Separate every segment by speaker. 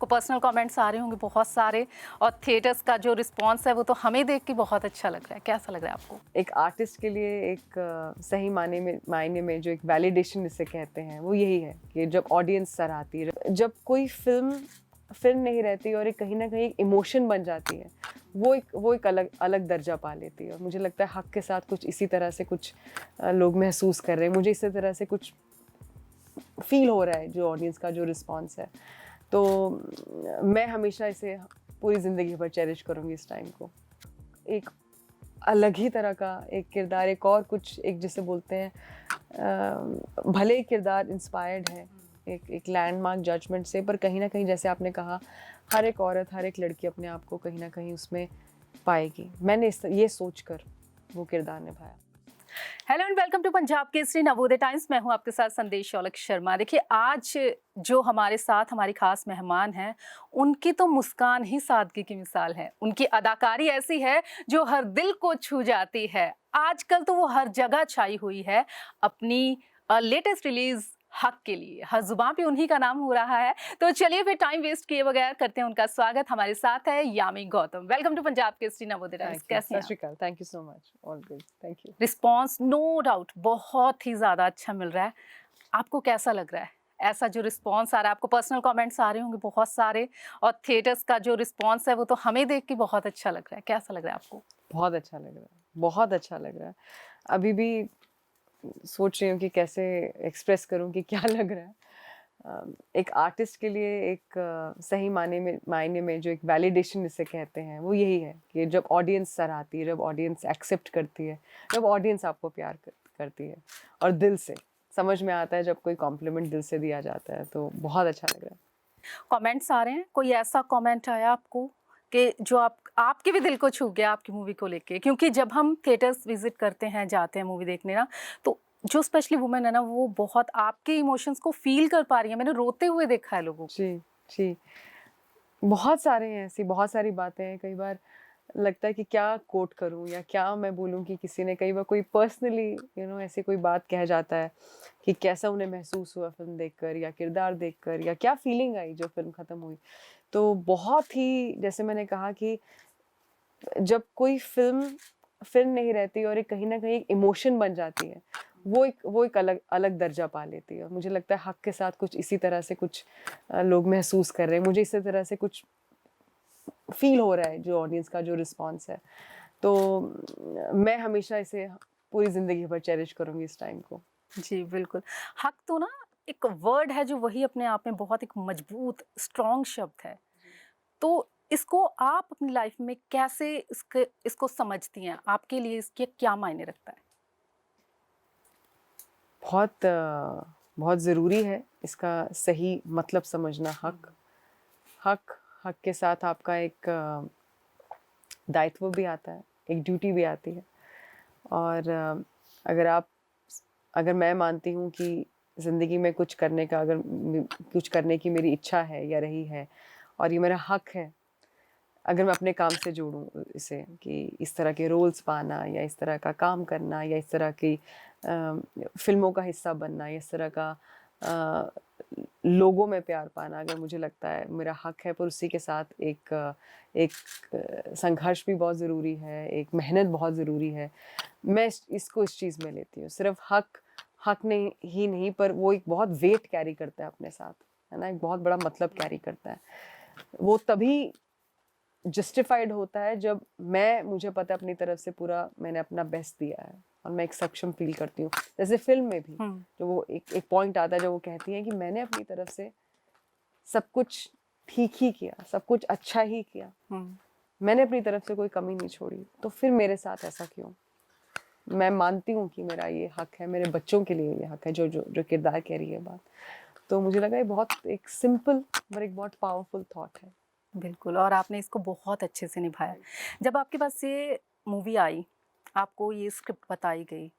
Speaker 1: आपको personal comments आ रहे होंगे बहुत सारे, और थिएटर्स का जो रिस्पांस है वो तो हमें देख के बहुत अच्छा लग रहा है। कैसा लग रहा है आपको?
Speaker 2: एक आर्टिस्ट के लिए एक सही मायने में जो एक वैलिडेशन जिसे कहते हैं वो यही है कि जब ऑडियंस सराहती है, जब कोई फिल्म नहीं रहती और एक कहीं ना कहीं एक इमोशन बन जाती है, वो एक अलग अलग दर्जा पा लेती है। और मुझे लगता है हक के साथ कुछ इसी तरह से कुछ लोग महसूस कर रहे हैं, मुझे इसी तरह से कुछ फील हो रहा है जो ऑडियंस का जो रिस्पॉन्स है। तो मैं हमेशा इसे पूरी ज़िंदगी भर चेरिश करूँगी इस टाइम को। एक अलग ही तरह का एक किरदार, एक और कुछ, एक जिसे बोलते हैं भले ही किरदार इंस्पायर्ड है एक लैंडमार्क जजमेंट से, पर कहीं ना कहीं जैसे आपने कहा, हर एक औरत, हर एक लड़की अपने आप को कहीं ना कहीं उसमें पाएगी। मैंने ये सोचकर वो किरदार निभाया।
Speaker 1: Hello and welcome to Punjab Kesari Navodaya Times. मैं हूं आपके साथ संदेश शौलक शर्मा। देखिए, आज जो हमारे साथ हमारी खास मेहमान हैं, उनकी तो मुस्कान ही सादगी की मिसाल है। उनकी अदाकारी ऐसी है जो हर दिल को छू जाती है। आजकल तो वो हर जगह छाई हुई है अपनी लेटेस्ट रिलीज हक के लिए। हर जुबान पे उन्हीं का नाम हो रहा है। तो चलिए फिर टाइम वेस्ट किए बगैर करते हैं उनका स्वागत। हमारे साथ है Yami Gautam. Welcome to Punjab Kesari Navodaya Times. कैसे हैं आप?
Speaker 2: Thank you so much. All good, thank you.
Speaker 1: Response no doubt बहुत ही ज़्यादा अच्छा मिल रहा है। आपको कैसा लग रहा है ऐसा जो रिस्पॉन्स आ रहा है? आपको पर्सनल कमेंट्स आ रहे होंगे बहुत सारे, और थिएटर्स का जो रिस्पॉन्स है वो तो हमें देख के बहुत अच्छा लग रहा है। कैसा लग रहा है आपको?
Speaker 2: बहुत अच्छा लग रहा है, बहुत अच्छा लग रहा है। अभी भी सोच रही हूँ कि कैसे एक्सप्रेस करूँ कि क्या लग रहा है। एक आर्टिस्ट के लिए एक सही मायने में जो एक वैलिडेशन जिसे कहते हैं वो यही है कि जब ऑडियंस सराहती है, जब ऑडियंस एक्सेप्ट करती है, जब ऑडियंस आपको प्यार करती है और दिल से समझ में आता है, जब कोई कॉम्प्लीमेंट दिल से दिया जाता है, तो बहुत अच्छा लग रहा है।
Speaker 1: कमेंट्स आ रहे हैं, कोई ऐसा कमेंट आया आपको कि जो आपके भी दिल को छू गया आपकी मूवी को लेके? क्योंकि जब हम थिएटर्स विजिट करते हैं, जाते हैं मूवी देखने ना, तो जो स्पेशली वुमेन है ना, वो बहुत आपके इमोशंस को फील कर पा रही है। मैंने रोते हुए देखा है लोगों को।
Speaker 2: जी जी, बहुत सारे हैं, ऐसी बहुत सारी बातें हैं। कई बार लगता है कि क्या कोट करूं या क्या मैं बोलूं कि किसी ने, कई बार कोई पर्सनली ऐसी कोई बात कह जाता है कि कैसा उन्हें महसूस हुआ फिल्म देखकर या किरदार देखकर, या क्या फीलिंग आई जो फिल्म खत्म हुई। तो बहुत ही, जैसे मैंने कहा कि जब कोई फिल्म नहीं रहती और एक कहीं ना कहीं एक इमोशन बन जाती है, वो एक अलग अलग दर्जा पा लेती है। और मुझे लगता है हक के साथ कुछ इसी तरह से कुछ लोग महसूस कर रहे हैं, मुझे इसी तरह से कुछ फील हो रहा है जो ऑडियंस का जो रिस्पॉन्स है। तो मैं हमेशा इसे पूरी ज़िंदगी भर चेरिश करूँगी इस टाइम को।
Speaker 1: जी, बिल्कुल। हक तो ना एक वर्ड है जो वही अपने आप में बहुत एक मजबूत, स्ट्रॉन्ग शब्द है। तो इसको आप अपनी लाइफ में कैसे इसको समझती हैं? आपके लिए इसके क्या मायने रखता है?
Speaker 2: बहुत ज़रूरी है इसका सही मतलब समझना। हक हक के साथ आपका एक दायित्व भी आता है, एक ड्यूटी भी आती है। और अगर मैं मानती हूँ कि ज़िंदगी में कुछ करने का, कुछ करने की मेरी इच्छा है या रही है, और ये मेरा हक है, अगर मैं अपने काम से जोड़ूँ इसे, कि इस तरह के रोल्स पाना या इस तरह का काम करना या इस तरह की फिल्मों का हिस्सा बनना या इस तरह का लोगों में प्यार पाना, अगर मुझे लगता है मेरा हक है, पर उसी के साथ एक संघर्ष भी बहुत ज़रूरी है, एक मेहनत बहुत ज़रूरी है। मैं इसको इस चीज़ में लेती हूँ। सिर्फ हक नहीं, पर वो एक बहुत वेट कैरी करता है अपने साथ, है ना, एक बहुत बड़ा मतलब कैरी करता है। वो तभी जस्टिफाइड होता है जब मुझे पता है अपनी तरफ से पूरा मैंने अपना बेस्ट दिया है और मैं एक सक्षम फील करती हूँ। जैसे फिल्म में भी जो वो एक पॉइंट आता है, जो वो कहती है कि मैंने अपनी तरफ से सब कुछ ठीक ही किया, सब कुछ अच्छा ही किया, मैंने अपनी तरफ से कोई कमी नहीं छोड़ी, तो फिर मेरे साथ ऐसा क्यों? मैं मानती हूँ कि मेरा ये हक है, मेरे बच्चों के लिए ये हक है, जो किरदार कह रही है बात। तो मुझे लगा ये बहुत एक सिंपल पर एक बहुत पावरफुल थॉट है।
Speaker 1: बिल्कुल, और आपने इसको बहुत अच्छे से निभाया। जब आपके पास ये मूवी आई, आपको ये स्क्रिप्ट बताई गई,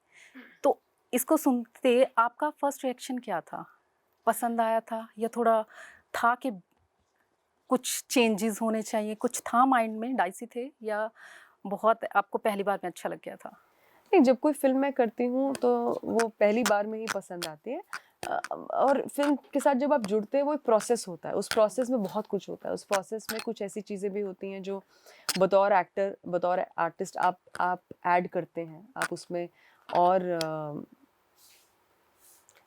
Speaker 1: तो इसको सुनते आपका फर्स्ट रिएक्शन क्या था? पसंद आया था या थोड़ा था कि कुछ चेंजेस होने चाहिए, कुछ था माइंड में, डाइसी थे, या बहुत आपको पहली बार में अच्छा लग गया था?
Speaker 2: नहीं, जब कोई फिल्म मैं करती हूँ तो वो पहली बार में ही पसंद आती है। और फिल्म के साथ जब आप जुड़ते हैं वो एक प्रोसेस होता है, उस प्रोसेस में बहुत कुछ होता है, उस प्रोसेस में कुछ ऐसी चीज़ें भी होती हैं जो बतौर एक्टर, बतौर आर्टिस्ट आप ऐड करते हैं, आप उसमें और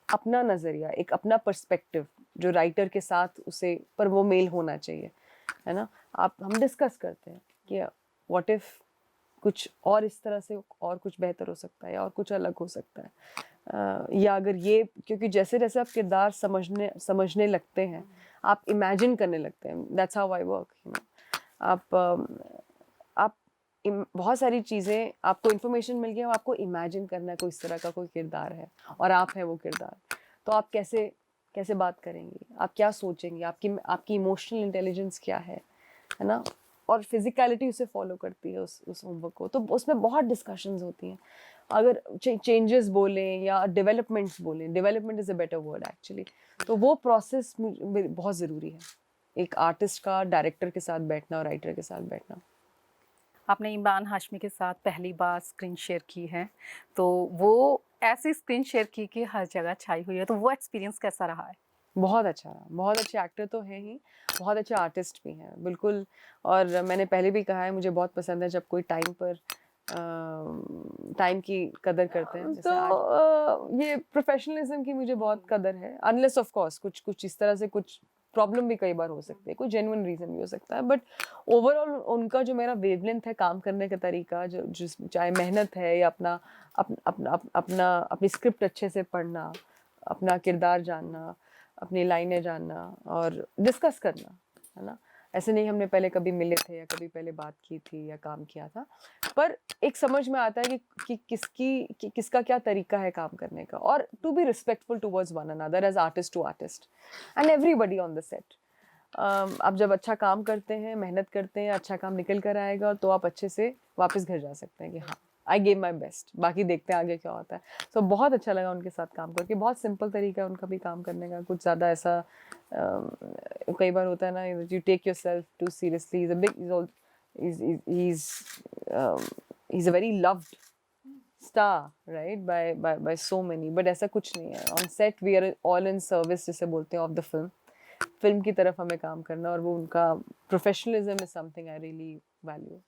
Speaker 2: अपना नज़रिया, एक अपना पर्सपेक्टिव जो राइटर के साथ उसे पर वो मेल होना चाहिए, है ना? हम डिस्कस करते हैं कि व्हाट इफ़ कुछ और इस तरह से और कुछ बेहतर हो सकता है या और कुछ अलग हो सकता है। या अगर ये क्योंकि जैसे-जैसे आप किरदार समझने लगते हैं, आप इमेजिन करने लगते हैं। That's how I work, you know. आप बहुत सारी चीज़ें आपको इन्फॉर्मेशन मिल गया, आपको इमेजिन करना है कोई इस तरह का कोई किरदार है और आप हैं वो किरदार। तो आप कैसे कैसे बात करेंगी, आप क्या सोचेंगी, आपकी इमोशनल इंटेलिजेंस क्या है ना? और फिजिकलिटी उसे फॉलो करती है उस होमवर्क को, तो उसमें बहुत डिस्कशंस होती हैं। अगर चेंजेस बोलें या डेवलपमेंट्स बोलें, development is a better word actually, तो वो प्रोसेस बहुत ज़रूरी है, एक आर्टिस्ट का डायरेक्टर के साथ बैठना और राइटर के साथ बैठना।
Speaker 1: आपने इमरान हाशमी के साथ पहली बार स्क्रीन शेयर की है, तो वो ऐसी स्क्रीन शेयर की कि हर जगह छाई हुई है, तो वो एक्सपीरियंस कैसा रहा है?
Speaker 2: बहुत अच्छा रहा, बहुत अच्छे एक्टर तो हैं ही, बहुत अच्छे आर्टिस्ट भी हैं, बिल्कुल। और मैंने पहले भी कहा है, मुझे बहुत पसंद है जब कोई टाइम की कदर करते हैं। जैसे ये प्रोफेशनलिज्म की मुझे बहुत कदर है, अनलेस ऑफ कोर्स कुछ इस तरह से कुछ प्रॉब्लम भी कई बार हो सकती है, कोई जेन्युइन रीज़न भी हो सकता है, बट ओवरऑल उनका जो मेरा वेवलेंथ है काम करने का तरीका, जो जिस चाहे मेहनत है या अपनी स्क्रिप्ट अच्छे से पढ़ना, अपना किरदार जानना, अपनी लाइनें जानना और डिस्कस करना, है ना? ऐसे नहीं हमने पहले कभी मिले थे या कभी पहले बात की थी या काम किया था, पर एक समझ में आता है कि किसका क्या तरीका है काम करने का, और to be respectful towards one another as artist to artist and everybody on the set. आप जब अच्छा काम करते हैं, मेहनत करते हैं, अच्छा काम निकल कर आएगा, तो आप अच्छे से वापस घर जा सकते हैं कि हाँ, आई गेव माई बेस्ट, बाकी देखते हैं आगे क्या होता है। सो बहुत अच्छा लगा उनके साथ काम करके, बहुत सिंपल तरीका है उनका भी काम करने का, कुछ ज़्यादा ऐसा कई बार होता है ना, you take yourself too seriously, is a big he's a very loved star, right, by so many, but ऐसा कुछ नहीं है। On set we are all in service, जिसे बोलते हैं, of the film। फिल्म की तरफ हमें काम करना, और वो उनका professionalism is something I really value.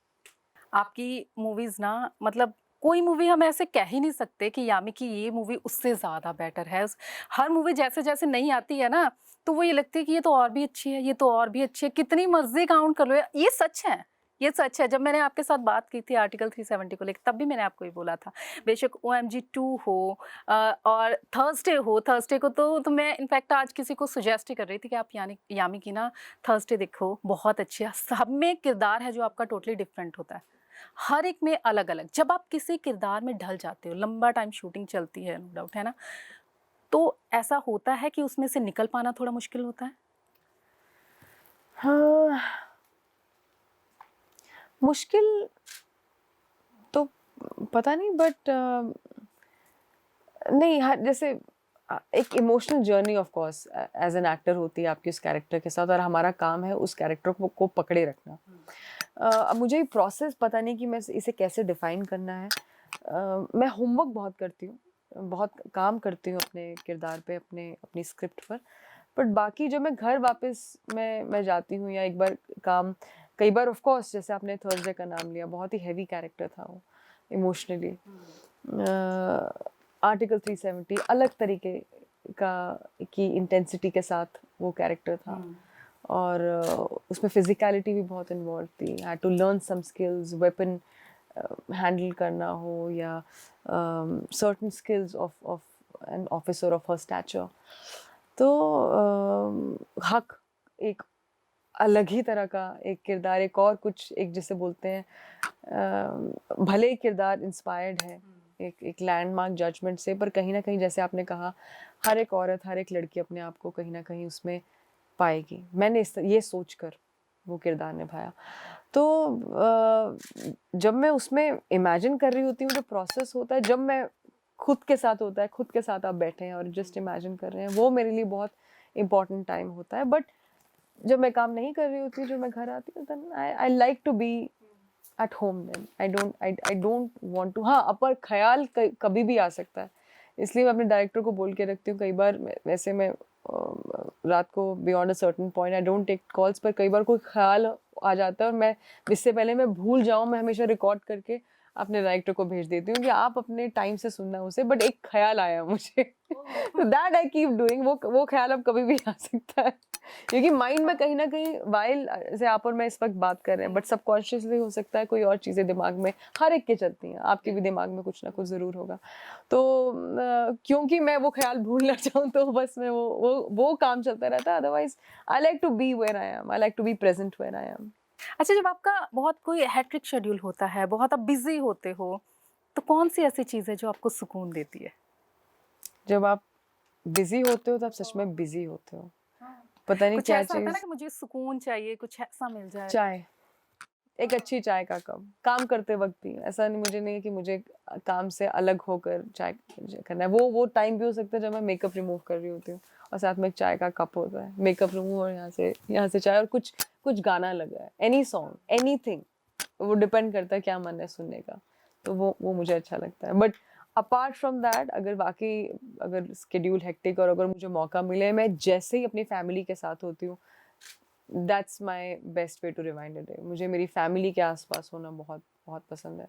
Speaker 1: आपकी मूवीज़ ना, मतलब कोई मूवी हम ऐसे कह ही नहीं सकते कि यामी कि ये मूवी उससे ज़्यादा बेटर है। हर मूवी जैसे-जैसे नई आती है ना, तो वो ये लगती है कि ये तो और भी अच्छी है, ये तो और भी अच्छी है, कितनी मर्ज़ी काउंट कर लो। ये सच है, ये सच है। जब मैंने आपके साथ बात की थी आर्टिकल 370 को लेके, तब भी मैंने आपको ये बोला था। बेशक ओएमजी 2 हो और थर्सडे हो, थर्सडे को तो मैं इनफैक्ट आज किसी को सजेस्ट ही कर रही थी कि आप यामी की ना थर्सडे देखो, बहुत अच्छी है। सब में किरदार है जो आपका टोटली डिफरेंट होता है। हर एक में अलग-अलग। जब आप किसी किरदार में ढल जाते हो, लंबा टाइम शूटिंग चलती है, नो डाउट, है ना? तो ऐसा होता है कि उसमें से निकल पाना थोड़ा मुश्किल होता है?
Speaker 2: हाँ, मुश्किल तो पता नहीं, बट नहीं, हर जैसे एक emotional journey of course as an actor होती है आपकी उस कैरेक्टर के साथ, और हमारा काम है उस कैरेक्टर को पकड़े रखना। अब मुझे प्रोसेस पता नहीं कि मैं इसे कैसे डिफाइन करना है। मैं होमवर्क बहुत करती हूँ, बहुत काम करती हूँ अपने किरदार पे, अपनी स्क्रिप्ट पर, बट बाकी जब मैं घर वापस मैं जाती हूँ, या एक बार काम, कई बार ऑफ कोर्स जैसे आपने थर्सडे का नाम लिया, बहुत ही हैवी कैरेक्टर था वो इमोशनली। आर्टिकल 370 अलग तरीके का की इंटेंसिटी के साथ वो कैरेक्टर था, और उसमें फिजिकलिटी भी बहुत इन्वॉल्व थी। I had to learn some skills, weapon handle करना हो, या certain skills of an officer of her stature. तो हक एक अलग ही तरह का एक किरदार, एक और कुछ, एक जिसे बोलते हैं भले ही किरदार इंस्पायर्ड है एक लैंडमार्क जजमेंट से, पर कहीं ना कहीं जैसे आपने कहा, हर एक औरत, हर एक लड़की अपने आप को कहीं ना कहीं उसमें पाएगी। मैंने ये सोचकर वो किरदार निभाया। तो जब मैं उसमें इमेजिन कर रही होती हूँ, जो प्रोसेस होता है जब मैं खुद के साथ होता है, खुद के साथ आप बैठे हैं और जस्ट इमेजिन कर रहे हैं, वो मेरे लिए बहुत इम्पोर्टेंट टाइम होता है। बट जब मैं काम नहीं कर रही होती, जो मैं घर आती हूँ, then I like to be at home. Then I don't want to, हाँ, अपर ख्याल कभी भी आ सकता है इसलिए मैं अपने डायरेक्टर को बोल के रखती हूँ। कई बार वैसे मैं रात को beyond a certain point I don't take calls, पर कई बार कोई ख्याल आ जाता है और मैं इससे पहले मैं भूल जाऊँ, मैं हमेशा रिकॉर्ड करके अपने डायरेक्टर को भेज देती हूँ कि आप अपने टाइम से सुनना उसे, बट एक ख्याल आया मुझे तो दैट आई कीप डूइंग। वो ख्याल अब कभी भी आ सकता है, क्योंकि माइंड में कहीं ना कहीं वाइल जैसे आप और मैं इस वक्त बात कर रहे हैं, बट सबकॉन्शियसली हो सकता है कोई और चीज़ें दिमाग में हर एक के चलती हैं, आपके भी दिमाग में कुछ ना कुछ ज़रूर होगा। तो क्योंकि मैं वो ख्याल भूल ना जाऊँ, तो बस मैं वो काम चलता रहता है। Otherwise I like to be where I am, I like to be present where I am.
Speaker 1: अच्छा, जब आपका बहुत कोई हैट्रिक शेड्यूल होता है, बहुत आप बिजी होते हो, तो कौन सी ऐसी चीज़ है जो आपको सुकून देती है?
Speaker 2: जब आप बिजी होते हो तो आप सच में बिजी होते हो, पता नहीं
Speaker 1: कुछ
Speaker 2: क्या
Speaker 1: ऐसा होता है ना
Speaker 2: चीज़।
Speaker 1: कि मुझे सुकून चाहिए, कुछ ऐसा मिल जाए।
Speaker 2: चाय, एक अच्छी चाय का कप, काम करते वक्त भी। ऐसा नहीं, मुझे नहीं है कि मुझे काम से अलग होकर चाय करना है। वो टाइम भी हो सकता है जब मैं मेकअप रिमूव कर रही होती हूँ और साथ में एक चाय का कप होता है, मेकअप रिमूव और यहाँ से चाय और कुछ गाना लगा है, एनी सॉन्ग, एनीथिंग। वो डिपेंड करता है क्या मन है सुनने का, तो वो मुझे अच्छा लगता है। बट अपार्ट फ्रॉम दैट, अगर स्केड्यूल हेक्टिक और अगर मुझे मौका मिले, मैं जैसे ही अपनी फैमिली के साथ होती हूँ, that's my best way to rewind a day. मुझे मेरी फैमिली के आसपास होना बहुत बहुत पसंद है।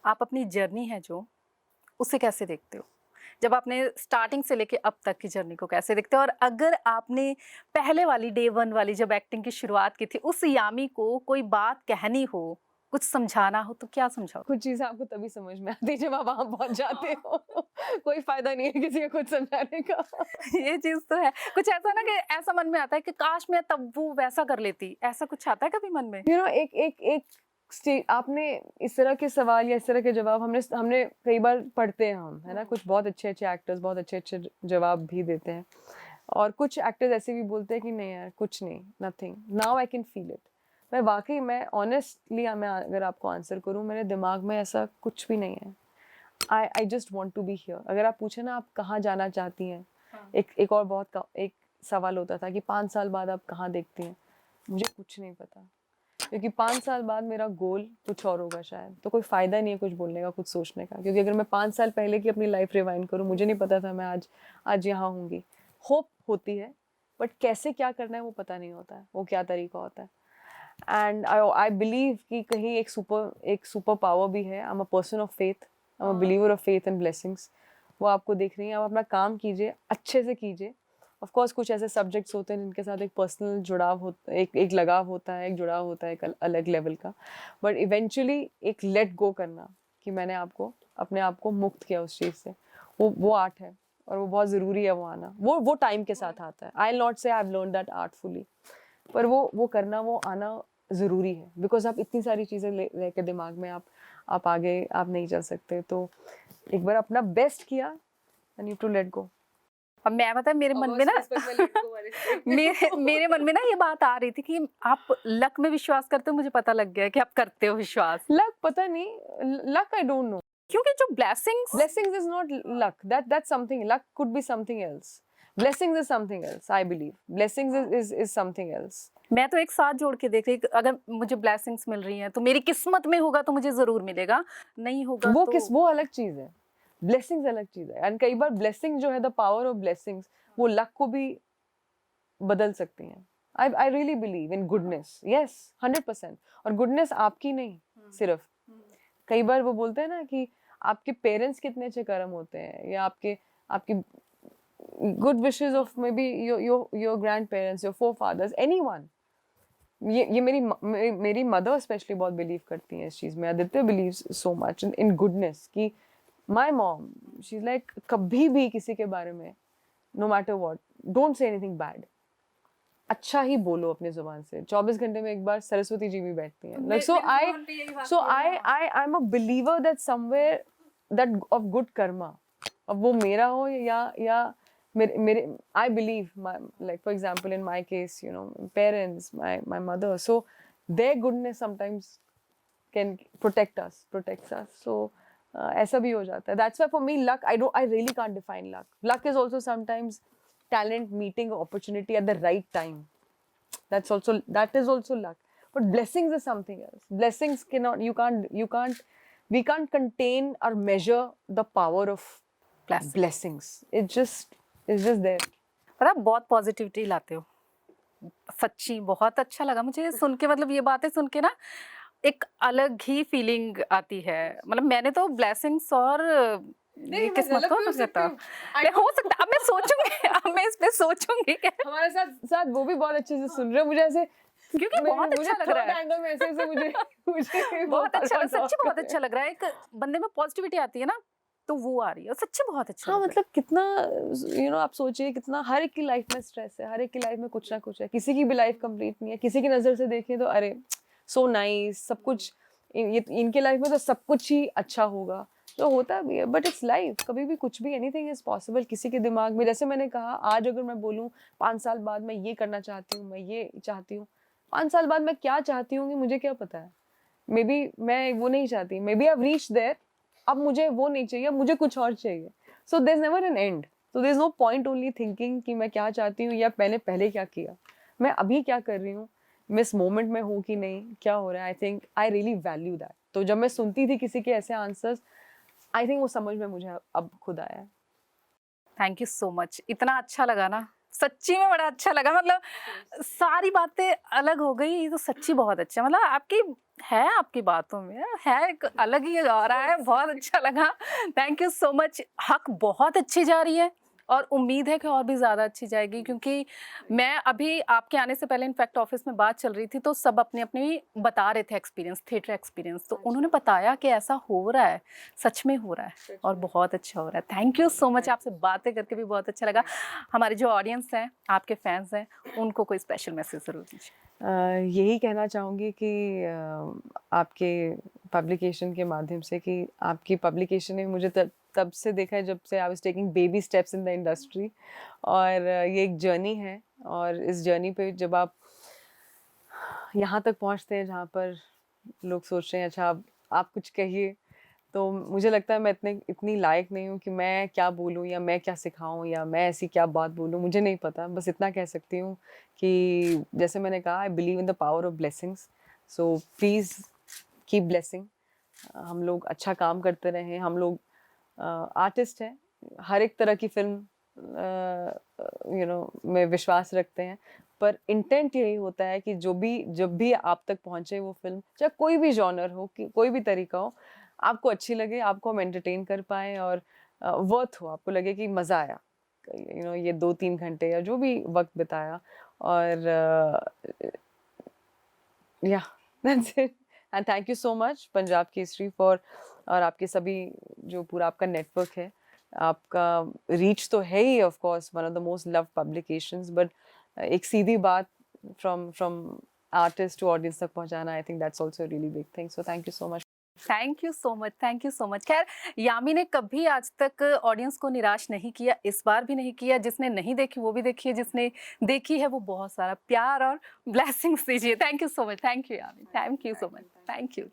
Speaker 1: आप अपनी जर्नी है जो, उसे कैसे देखते हो? जब आपने स्टार्टिंग से लेके अब तक की जर्नी को कैसे देखते हो? और अगर आपने पहले वाली डे 1 वाली जब एक्टिंग की शुरुआत की थी, उस यामी को कोई बात कहनी हो, कुछ समझाना हो, तो क्या समझाओ?
Speaker 2: कुछ चीज़ें आपको तभी समझ में आती है जब आप वहाँ पहुँच जाते हो कोई फ़ायदा नहीं है किसी को कुछ समझाने का
Speaker 1: ये चीज़ तो है। कुछ ऐसा ना कि ऐसा मन में आता है कि काश मैं तब वो वैसा कर लेती, ऐसा कुछ आता है कभी मन में?
Speaker 2: यू नो एक आपने इस तरह के सवाल या इस तरह के जवाब हमने कई बार पढ़ते हैं हम, है ना? कुछ बहुत अच्छे एक्टर्स बहुत अच्छे जवाब भी देते हैं, और कुछ एक्टर्स ऐसे भी बोलते हैं कि नहीं यार कुछ नहीं, nothing, now I can feel it. मैं ऑनेस्टली मैं अगर आपको आंसर करूँ, मेरे दिमाग में ऐसा कुछ भी नहीं है। I just want to be here. अगर आप पूछे ना आप कहाँ जाना चाहती हैं, एक और एक सवाल होता था कि 5 साल बाद आप कहाँ देखती हैं, मुझे कुछ नहीं पता, क्योंकि 5 साल बाद मेरा गोल कुछ और होगा शायद। तो कोई फ़ायदा नहीं है कुछ बोलने का, कुछ सोचने का, क्योंकि अगर मैं 5 साल पहले की अपनी लाइफ रिवाइंड करूँ, मुझे नहीं पता था मैं आज यहाँ होंगी। होप होती है, बट कैसे क्या करना है वो पता नहीं होता है, वो क्या तरीका होता है। एंड आई बिलीव कि कहीं एक सुपर पावर भी है। I am a person of faith, I am a believer of faith and blessings. वो आपको देख रही हैं, आप अपना काम कीजिए, अच्छे से कीजिए। ऑफ कोर्स कुछ ऐसे सब्जेक्ट्स होते हैं जिनके साथ एक पर्सनल जुड़ाव होता है, एक लगाव होता है, एक जुड़ाव होता है एक अलग लेवल का, बट इवेंचुअली एक लेट गो करना कि मैंने अपने आप को मुक्त किया उस चीज़ से, वो आर्ट है, और वो बहुत ज़रूरी है। वो आना वो टाइम के साथ आता है। आई विल नॉट से आई हैव लर्न दैट आर्टफुली, पर वो करना, वो आना ज़रूरी है, बिकॉज आप इतनी सारी चीज़ें लेके दिमाग में आप आगे आप नहीं चल सकते। तो एक बार अपना बेस्ट किया, and you to let go.
Speaker 1: अब मैं पता है मेरे मन में ना मेरे मन में ना ये बात आ रही थी कि आप लक में विश्वास करते हो, मुझे पता लग गया कि आप करते हो विश्वास।
Speaker 2: लक पता नहीं, लक आई डोंट नो।
Speaker 1: क्योंकि जो blessings
Speaker 2: Blessings is not luck. That's something. Luck could be something else. Blessings is something else. I believe. Blessings is something else.
Speaker 1: मैं तो एक साथ जोड़ के देख रही, अगर मुझे ब्लेसिंग्स मिल रही हैं तो मेरी किस्मत में होगा तो मुझे जरूर मिलेगा, नहीं होगा तो
Speaker 2: वो अलग चीज है, ब्लेसिंग्स अलग चीज है। एंड कई बार ब्लेसिंग जो है, द पावर ऑफ ब्लेसिंग्स, वो लक को भी बदल सकती हैं। I really believe in goodness, yes 100%। और गुडनेस आपकी नहीं सिर्फ, कई बार वो बोलते हैं ना कि आपके पेरेंट्स कितने अच्छे कर्म होते हैं, या आपकी good wishes of maybe your grandparents, your forefathers, anyone. ये मेरी मदर स्पेशली बहुत बिलीव करती हैं इस चीज़ में। Aditya believe so much in goodness कि my mom, she is like कभी भी किसी के बारे में, no matter what, don't say anything bad. अच्छा ही बोलो अपने जुबान से। 24 घंटे में एक बार सरस्वती जी भी बैठती हैं। Like, so I am a believer that somewhere that of good karma, अब वो मेरा हो या मेरे I believe, like for example in my case, you know, parents, my mother, so their goodness sometimes can protects us. So ऐसा भी हो जाता है. That's why for me luck, I really can't define luck. Luck is also sometimes talent meeting opportunity at the right time. That is also luck. But blessings is something else. Blessings we can't contain or measure the power of
Speaker 1: Blessings.
Speaker 2: blessings. It's just there.
Speaker 1: पर आप बहुत positivity लाते हो, सच्ची बहुत अच्छा लगा मुझे सुन के, मतलब ये बातें सुन के ना एक अलग ही फीलिंग आती है। मतलब मैंने तो ब्लेसिंग्स और ये
Speaker 2: मैं
Speaker 1: किस्मत
Speaker 2: गलत
Speaker 1: को
Speaker 2: भी हो
Speaker 1: समझता
Speaker 2: सकती हूँ।
Speaker 1: मैं हो सकता, अब मैं सोचूंगी, अब मैं इस पे सोचूंगी कि
Speaker 2: हमारे साथ साथ वो भी बहुत अच्छे से सुन रहे हो मुझे ऐसे,
Speaker 1: क्योंकि बहुत अच्छा लग रहा है,
Speaker 2: एंगल में ऐसे ऐसे मुझे मुझे
Speaker 1: बहुत अच्छा, सच्ची
Speaker 2: talk
Speaker 1: बहुत
Speaker 2: कर रहे
Speaker 1: अच्छा लग रहा है। एक बंदे में पॉजिटिविटी आती है ना, तो वो आ रही है और सच्ची बहुत अच्छा
Speaker 2: हाँ
Speaker 1: लग रहा
Speaker 2: मतलब कितना आप सोचिए कितना, हर एक की लाइफ में स्ट्रेस है, हर एक की लाइफ में कुछ ना कुछ है, किसी की भी लाइफ कंप्लीट नहीं है, किसी की नज़र से देखें तो अरे सो नाइस सब कुछ, ये इनके लाइफ में तो सब कुछ ही अच्छा होगा, तो होता भी है, बट इट्स लाइफ, कभी भी कुछ भी एनीथिंग इज पॉसिबल। किसी के दिमाग में, जैसे मैंने कहा, आज अगर मैं बोलूँ 5 साल बाद मैं ये करना चाहती हूँ, मैं ये चाहती हूँ, 5 साल बाद मैं क्या चाहती हूँ मुझे क्या पता है, मे बी मैं वो नहीं चाहती, maybe I reach there, अब मुझे वो नहीं चाहिए, मुझे कुछ और चाहिए। So there is never an end, so there is no point only thinking कि मैं क्या चाहती हूँ या मैंने पहले क्या किया, मैं अभी क्या कर रही हूँ, मैं इस मोमेंट में हूँ कि नहीं, क्या हो रहा है। I think I really value that. तो जब मैं सुनती थी किसी के ऐसे आंसर्स, आई थिंक वो समझ में मुझे अब खुद आया है।
Speaker 1: थैंक यू सो मच, इतना अच्छा लगा ना, सच्ची में बड़ा अच्छा लगा। मतलब सारी बातें अलग हो गई, ये तो सच्ची बहुत अच्छा, मतलब आपकी है, आपकी बातों में है एक अलग ही आ रहा है, बहुत अच्छा लगा। Thank you so much. हक बहुत अच्छी जा रही है और उम्मीद है कि और भी ज़्यादा अच्छी जाएगी, क्योंकि मैं अभी आपके आने से पहले इनफैक्ट ऑफिस में बात चल रही थी, तो सब अपनी अपनी बता रहे थे एक्सपीरियंस, थिएटर एक्सपीरियंस, तो उन्होंने बताया कि ऐसा हो रहा है, सच में हो रहा है और बहुत अच्छा हो रहा है। थैंक यू सो मच, आपसे बातें करके भी बहुत अच्छा लगा। हमारे जो ऑडियंस हैं, आपके फैंस हैं, उनको कोई स्पेशल मैसेज ज़रूर दीजिए।
Speaker 2: यही कहना चाहूँगी कि आपके पब्लिकेशन के माध्यम से, कि आपकी पब्लिकेशन ने मुझे तब से देखा है जब से I was taking baby steps in the industry, और ये एक जर्नी है, और इस जर्नी पे जब आप यहाँ तक पहुँचते हैं जहाँ पर लोग सोच रहे हैं अच्छा आप कुछ कहिए, तो मुझे लगता है मैं इतनी लायक नहीं हूँ कि मैं क्या बोलूँ या मैं क्या सिखाऊँ या मैं ऐसी क्या बात बोलूँ, मुझे नहीं पता। बस इतना कह सकती हूँ कि जैसे मैंने कहा, I believe in the power of blessings, so please keep blessing. हम लोग अच्छा काम करते रहें, हम लोग आर्टिस्ट हैं, हर एक तरह की फिल्म में विश्वास रखते हैं, पर इंटेंट यही होता है कि जब भी आप तक पहुँचे वो फिल्म, चाहे कोई भी जॉनर हो, कि कोई भी तरीका हो, आपको अच्छी लगे, आपको हम एंटरटेन कर पाएँ और वर्थ हो, आपको लगे कि मज़ा आया, ये 2-3 घंटे या जो भी वक्त बिताया, और या that's it. And thank you so much Punjab Kesari for, और आपके सभी जो पूरा आपका नेटवर्क है, आपका रीच तो है ही of course one of the most love publications, but एक सीधी बात फ्रॉम आर्टिस्ट टू ऑडियंस तक पहुंचाना, I think that's also really big thing, so thank you so much.
Speaker 1: Thank you so much, thank you so much. खैर, यामी ने कभी आज तक ऑडियंस को निराश नहीं किया, इस बार भी नहीं किया। जिसने नहीं देखी वो भी देखिए, जिसने देखी है वो बहुत सारा प्यार और ब्लेसिंग्स दीजिए। Thank you so much, thank you Yami, thank you so much, thank you.